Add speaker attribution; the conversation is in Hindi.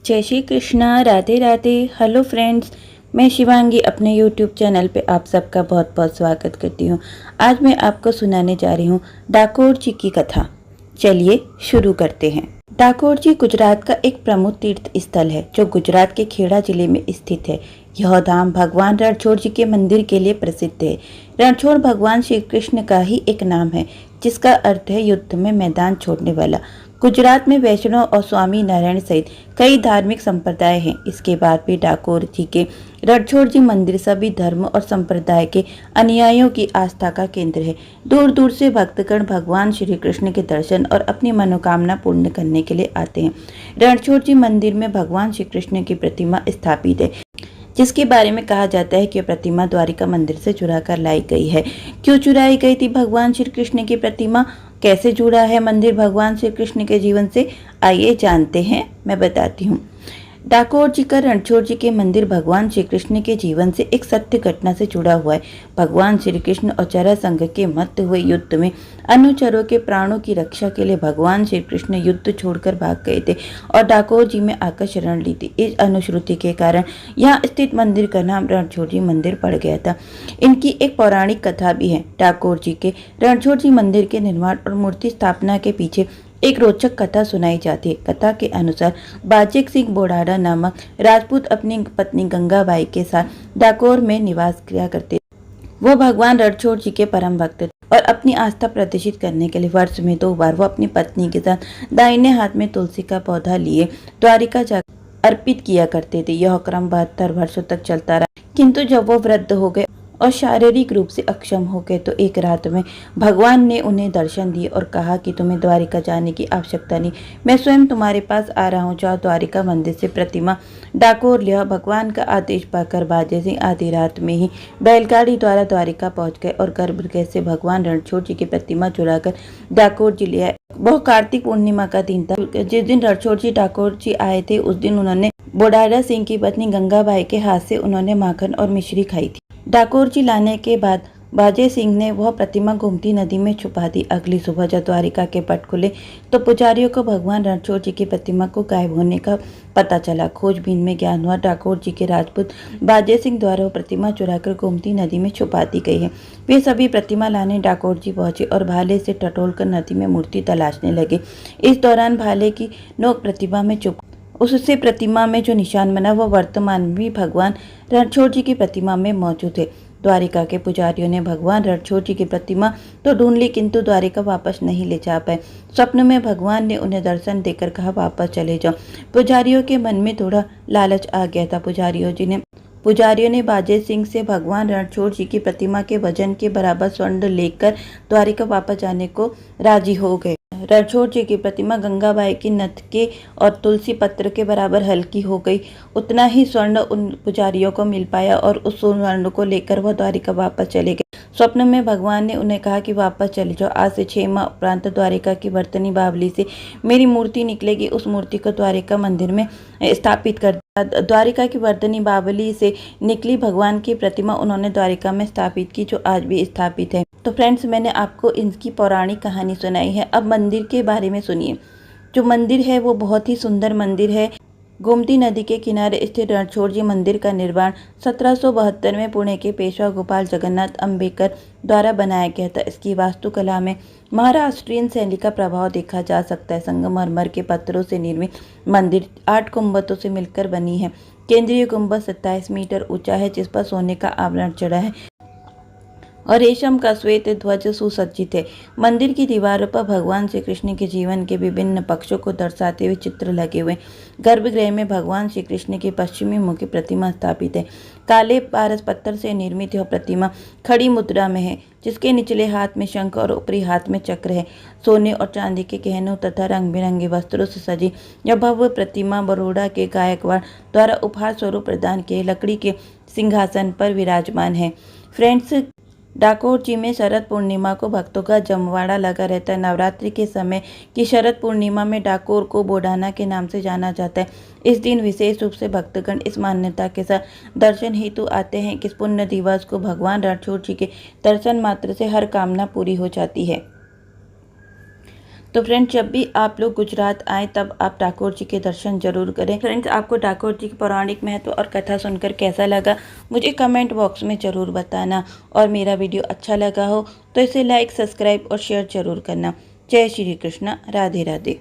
Speaker 1: जय श्री कृष्णा। राधे राधे। हेलो फ्रेंड्स, मैं शिवांगी अपने यूट्यूब चैनल पे आप सबका बहुत बहुत स्वागत करती हूँ। आज मैं आपको सुनाने जा रही हूँ डाकोर जी की कथा। चलिए शुरू करते हैं। डाकोर जी गुजरात का एक प्रमुख तीर्थ स्थल है जो गुजरात के खेड़ा जिले में स्थित है। यह धाम भगवान रणछोड़ जी के मंदिर के लिए प्रसिद्ध है। रणछोड़ भगवान श्री कृष्ण का ही एक नाम है जिसका अर्थ है युद्ध में मैदान छोड़ने वाला। गुजरात में वैष्णव और स्वामी नारायण सहित कई धार्मिक संप्रदाय हैं। इसके बाद भी डाकोर जी के रणछोड़ जी मंदिर सभी धर्म और संप्रदाय के अनुयायियों की आस्था का केंद्र है। दूर दूर से भक्तगण भगवान श्री कृष्ण के दर्शन और अपनी मनोकामना पूर्ण करने के लिए आते हैं। रणछोड़ जी मंदिर में भगवान श्री कृष्ण की प्रतिमा स्थापित है जिसके बारे में कहा जाता है कि प्रतिमा द्वारिका मंदिर से चुरा कर लाई गई है। क्यों चुराई गई थी भगवान श्री कृष्ण की प्रतिमा, कैसे जुड़ा है मंदिर भगवान श्री कृष्ण के जीवन से, आइए जानते हैं, मैं बताती हूँ। डाकोर जी का रणछोड़ जी के मंदिर भगवान श्री कृष्ण के जीवन से एक सत्य घटना से जुड़ा हुआ है। भगवान श्री कृष्ण और जरासंध के मध्य हुए युद्ध में अनुचरों के प्राणों की रक्षा के लिए भगवान श्री कृष्ण युद्ध छोड़कर भाग गए थे और डाकोर जी में आकर शरण ली थी। इस अनुश्रुति के कारण यहाँ स्थित मंदिर का नाम रणछोड़ जी मंदिर पड़ गया था। इनकी एक पौराणिक कथा भी है। डाकोर जी के रणछोड़ जी मंदिर के निर्माण और मूर्ति स्थापना के पीछे एक रोचक कथा सुनाई जाती है। कथा के अनुसार बाजेक सिंह बोडाडा नामक राजपूत अपनी पत्नी गंगाबाई के साथ डाकोर में निवास किया करते। वो भगवान रणछोड़ जी के परम भक्त थे और अपनी आस्था प्रदर्शित करने के लिए वर्ष में 2 बार वो अपनी पत्नी के साथ दाहिने हाथ में तुलसी का पौधा लिए द्वारिका जाकर अर्पित किया करते थे। यह क्रम 72 वर्षों तक चलता रहा, किंतु जब वो वृद्ध हो गए और शारीरिक रूप से अक्षम हो गए तो एक रात में भगवान ने उन्हें दर्शन दिए और कहा कि तुम्हें द्वारिका जाने की आवश्यकता नहीं, मैं स्वयं तुम्हारे पास आ रहा हूँ। जाओ द्वारिका मंदिर से प्रतिमा डाकोर लिया। भगवान का आदेश पाकर बाजे सिंह आधी रात में ही बैलगाड़ी द्वारा द्वारिका पहुंच गए और गर्भगृह से भगवान रणछोड़ जी की प्रतिमा चुराकर डाकोर जी ले आए। वह कार्तिक पूर्णिमा का दिन था। जिस दिन रणछोड़ जी डाकोर जी आए थे उस दिन उन्होंने बोडाडा सिंह की पत्नी गंगाबाई के हाथ से उन्होंने माखन और मिश्री खाई थी। डाकोर जी लाने के बाद बाजे सिंह ने वह प्रतिमा गोमती नदी में छुपा दी। अगली सुबह जब द्वारिका के पट खुले तो पुजारियों को भगवान रणछोड़ जी की प्रतिमा को गायब होने का पता चला। खोजबीन में ज्ञान हुआ डाकोर जी के राजपूत बाजे सिंह द्वारा वो प्रतिमा चुराकर गोमती नदी में छुपा दी गई है। वे सभी प्रतिमा लाने डाकोर जी पहुंचे और भाले से टटोलकर नदी में मूर्ति तलाशने लगे। इस दौरान भाले की नोक प्रतिमा में चुप उससे प्रतिमा में जो निशान बना वह वर्तमान में भी भगवान रणछोड़ जी की प्रतिमा में मौजूद है। द्वारिका के पुजारियों ने भगवान रणछोड़ जी की प्रतिमा तो ढूंढ ली किंतु द्वारिका वापस नहीं ले जा पाए। स्वप्न में भगवान ने उन्हें दर्शन देकर कहा वापस चले जाओ। पुजारियों के मन में थोड़ा लालच आ गया था। पुजारियों ने बाजे सिंह से भगवान रणछोड़ जी की प्रतिमा के वजन के बराबर स्वर्ण लेकर द्वारिका वापस जाने को राजी हो गए। रणछोड़ जी की प्रतिमा गंगाबाई की नथ के और तुलसी पत्र के बराबर हल्की हो गई। उतना ही स्वर्ण उन पुजारियों को मिल पाया और उस स्वर्ण को लेकर वह द्वारिका वापस चले गए। स्वप्न में भगवान ने उन्हें कहा कि वापस चले जाओ। आज से 6 माह उपरांत द्वारिका की वर्तनी बावली से मेरी मूर्ति निकलेगी। उस मूर्ति को द्वारिका मंदिर में स्थापित कर। द्वारिका की वर्तनी बावली से निकली भगवान की प्रतिमा उन्होंने द्वारिका में स्थापित की जो आज भी स्थापित है। तो फ्रेंड्स, मैंने आपको इनकी पौराणिक कहानी सुनाई है। अब मंदिर के बारे में सुनिए। जो मंदिर है वो बहुत ही सुंदर मंदिर है। गोमती नदी के किनारे स्थित रणछोड़ जी मंदिर का निर्माण 1772 में पुणे के पेशवा गोपाल जगन्नाथ अम्बेकर द्वारा बनाया गया था। इसकी वास्तुकला में महाराष्ट्रीयन शैली का प्रभाव देखा जा सकता है। संगमरमर के पत्थरों से निर्मित मंदिर 8 गुंबदों से मिलकर बनी है। केंद्रीय गुंबद 27 मीटर ऊंचा है जिस पर सोने का आवरण चढ़ा है और रेशम का श्वेत ध्वज सुसज्जित है। मंदिर की दीवारों पर भगवान श्री कृष्ण के जीवन के विभिन्न पक्षों को दर्शाते हुए चित्र लगे हुए। गर्भगृह में भगवान श्री कृष्ण की पश्चिमी मुखी प्रतिमा स्थापित है। काले पारस पत्थर से निर्मित यह प्रतिमा खड़ी मुद्रा में है जिसके निचले हाथ में शंख और ऊपरी हाथ में चक्र है। सोने और चांदी के गहनों तथा रंग बिरंगे वस्त्रों से सजी यह भव्य प्रतिमा बड़ौदा के गायकवाड़ द्वारा उपहार स्वरूप प्रदान किए लकड़ी के सिंहासन पर विराजमान है। फ्रेंड्स, डाकोर जी में शरद पूर्णिमा को भक्तों का जमवाड़ा लगा रहता है। नवरात्रि के समय की शरद पूर्णिमा में डाकोर को बोडाना के नाम से जाना जाता है। इस दिन विशेष रूप से भक्तगण इस मान्यता के साथ दर्शन हेतु आते हैं कि इस पुण्य दिवस को भगवान रणछोड़ जी के दर्शन मात्र से हर कामना पूरी हो जाती है। तो फ्रेंड्स, जब भी आप लोग गुजरात आएँ तब आप डाकोर जी के दर्शन जरूर करें। फ्रेंड्स, आपको डाकोर जी के पौराणिक महत्व और कथा सुनकर कैसा लगा मुझे कमेंट बॉक्स में ज़रूर बताना। और मेरा वीडियो अच्छा लगा हो तो इसे लाइक, सब्सक्राइब और शेयर जरूर करना। जय श्री कृष्णा, राधे राधे।